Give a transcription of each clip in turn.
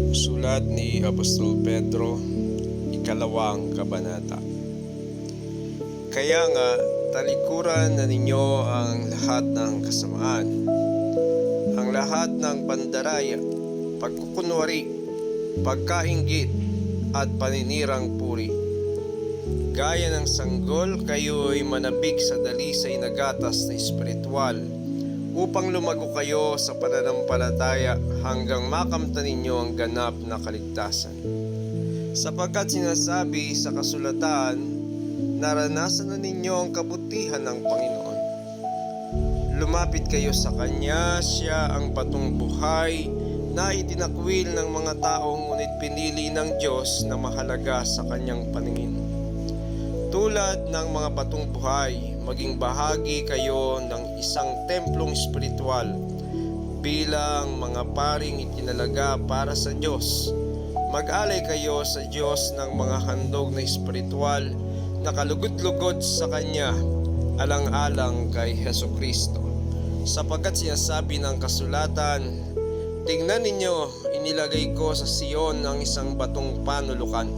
Sulat ni Apostol Pedro, ikalawang kabanata. Kaya nga, talikuran na ninyo ang lahat ng kasamaan, ang lahat ng pandaraya, pagkukunwari, pagkainggit, at paninirang puri. Gaya ng sanggol, kayo'y manabik sa dalisay na gatas na espiritual, upang lumago kayo sa pananampalataya hanggang makamtan ninyo ang ganap na kaligtasan. Sapagkat sinasabi sa kasulatan, naranasan na ninyo ang kabutihan ng Panginoon. Lumapit kayo sa Kanya, Siya ang patong buhay na itinakwil ng mga tao, ngunit pinili ng Diyos na mahalaga sa Kanyang paningin. Tulad ng mga patong buhay, maging bahagi kayo ng isang templong espiritual bilang mga paring itinalaga para sa Diyos. Mag-alay kayo sa Diyos ng mga handog na espiritual na kalugod-lugod sa Kanya, alang-alang kay Hesukristo. Sapagkat sinasabi ng kasulatan, tingnan ninyo, inilagay ko sa Sion ng isang batong panulukan,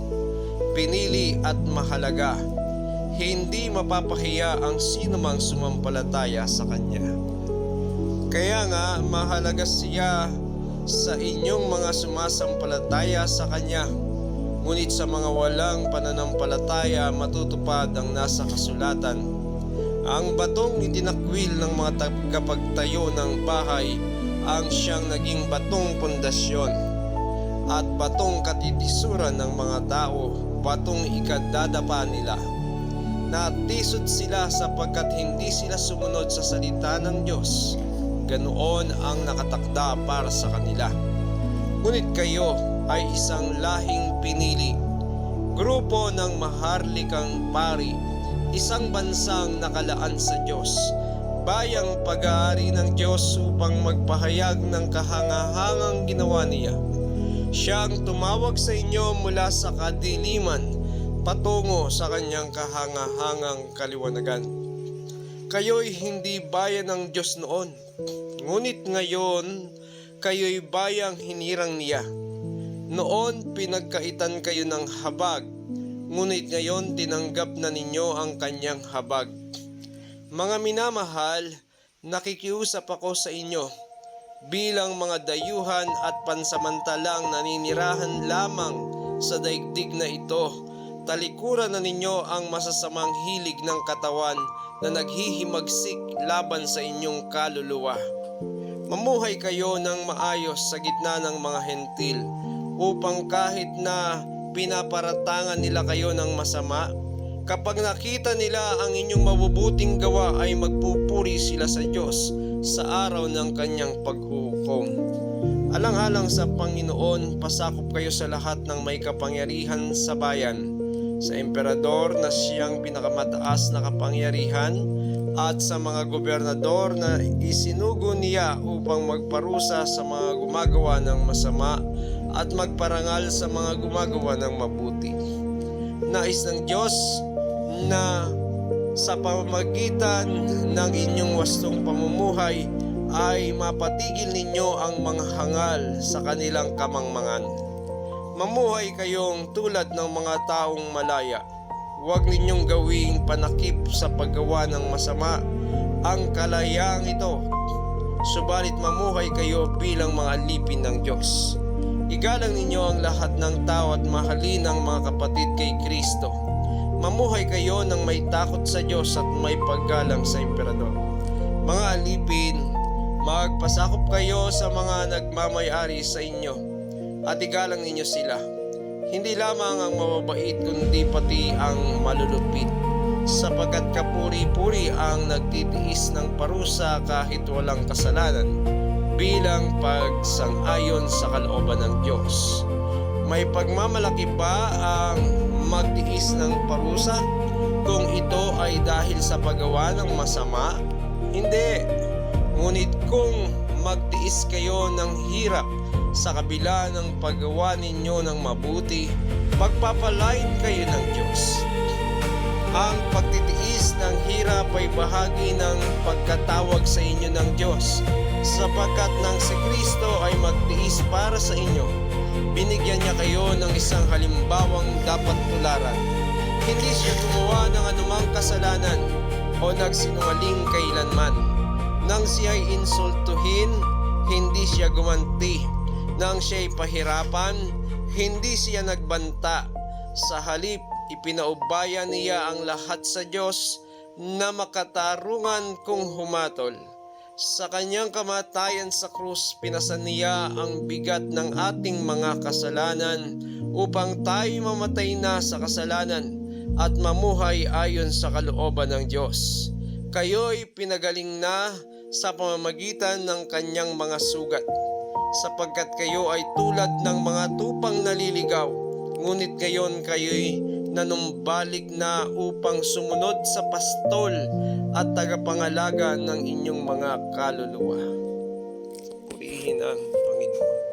pinili at mahalaga. Hindi mapapahiya ang sinumang sumampalataya sa Kanya. Kaya nga, mahalaga Siya sa inyong mga sumasampalataya sa Kanya. Ngunit sa mga walang pananampalataya, matutupad ang nasa kasulatan. Ang batong itinakwil ng mga tagapagtayo ng bahay ang siyang naging batong pundasyon at batong katitisuran ng mga tao, batong ikadadapa nila. Natisod sila sapagkat hindi sila sumunod sa salita ng Diyos. Ganoon ang nakatakda para sa kanila. Ngunit kayo ay isang lahing pinili, grupo ng maharlikang pari, isang bansang nakalaan sa Diyos, bayang pag-aari ng Diyos upang magpahayag ng kahangahangang ginawa niya. Siyang tumawag sa inyo mula sa kadiliman patungo sa Kanyang kahangahangang kaliwanagan. Kayo'y hindi bayan ng Diyos noon, ngunit ngayon kayo'y bayang hinirang niya. Noon pinagkaitan kayo ng habag, ngunit ngayon tinanggap na ninyo ang Kanyang habag. Mga minamahal, nakikiusap ako sa inyo bilang mga dayuhan at pansamantalang naninirahan lamang sa daigdig na ito. Talikuran na ninyo ang masasamang hilig ng katawan na naghihimagsik laban sa inyong kaluluwa. Mamuhay kayo ng maayos sa gitna ng mga hentil, upang kahit na pinaparatangan nila kayo ng masama, kapag nakita nila ang inyong mabubuting gawa ay magpupuri sila sa Diyos sa araw ng Kanyang paghuhukom. Alang-alang sa Panginoon, pasakop kayo sa lahat ng may kapangyarihan sa bayan, sa emperador na siyang pinakamataas na kapangyarihan, at sa mga gobernador na isinugo niya upang magparusa sa mga gumagawa ng masama at magparangal sa mga gumagawa ng mabuti. Nais ng Diyos na sa pamamagitan ng inyong wastong pamumuhay ay mapatigil ninyo ang mga hangal sa kanilang kamangmangan. Mamuhay kayong tulad ng mga taong malaya. Huwag ninyong gawing panakip sa paggawa ng masama ang kalayaang ito. Subalit mamuhay kayo bilang mga alipin ng Diyos. Igalang ninyo ang lahat ng tao at mahalin ang mga kapatid kay Kristo. Mamuhay kayo ng may takot sa Diyos at may paggalang sa emperador. Mga alipin, magpasakop kayo sa mga nagmamay-ari sa inyo at igalang ninyo sila. Hindi lamang ang mababait kundi pati ang malulupit, sapagkat kapuri-puri ang nagtitiis ng parusa kahit walang kasalanan, bilang pagsang-ayon sa kalooban ng Diyos. May pagmamalaki ba ang magtiis ng parusa kung ito ay dahil sa paggawa ng masama? Hindi. Ngunit kung magtiis kayo ng hirap sa kabila ng paggawa ninyo ng mabuti, pagpapalain kayo ng Diyos. Ang pagtitiis ng hirap ay bahagi ng pagkatawag sa inyo ng Diyos, sapagkat nang si Kristo ay magtiis buwis para sa inyo. Binigyan niya kayo ng isang halimbawang dapat tularan. Hindi siya gumawa ng anumang kasalanan o nagsinungaling kailanman. Nang siya'y insultuhin, hindi siya gumanti. Nang siya'y pahirapan, hindi siya nagbanta. Sa halip, ipinaubaya niya ang lahat sa Diyos na makatarungan kung humatol. Sa kanyang kamatayan sa krus, pinasan niya ang bigat ng ating mga kasalanan upang tayo mamatay na sa kasalanan at mamuhay ayon sa kalooban ng Diyos. Kayo'y pinagaling na sa pamamagitan ng kanyang mga sugat, sapagkat kayo ay tulad ng mga tupang naliligaw, ngunit ngayon kayo'y nanumbalik na upang sumunod sa pastol at tagapangalaga ng inyong mga kaluluwa. Purihin ang Panginoon.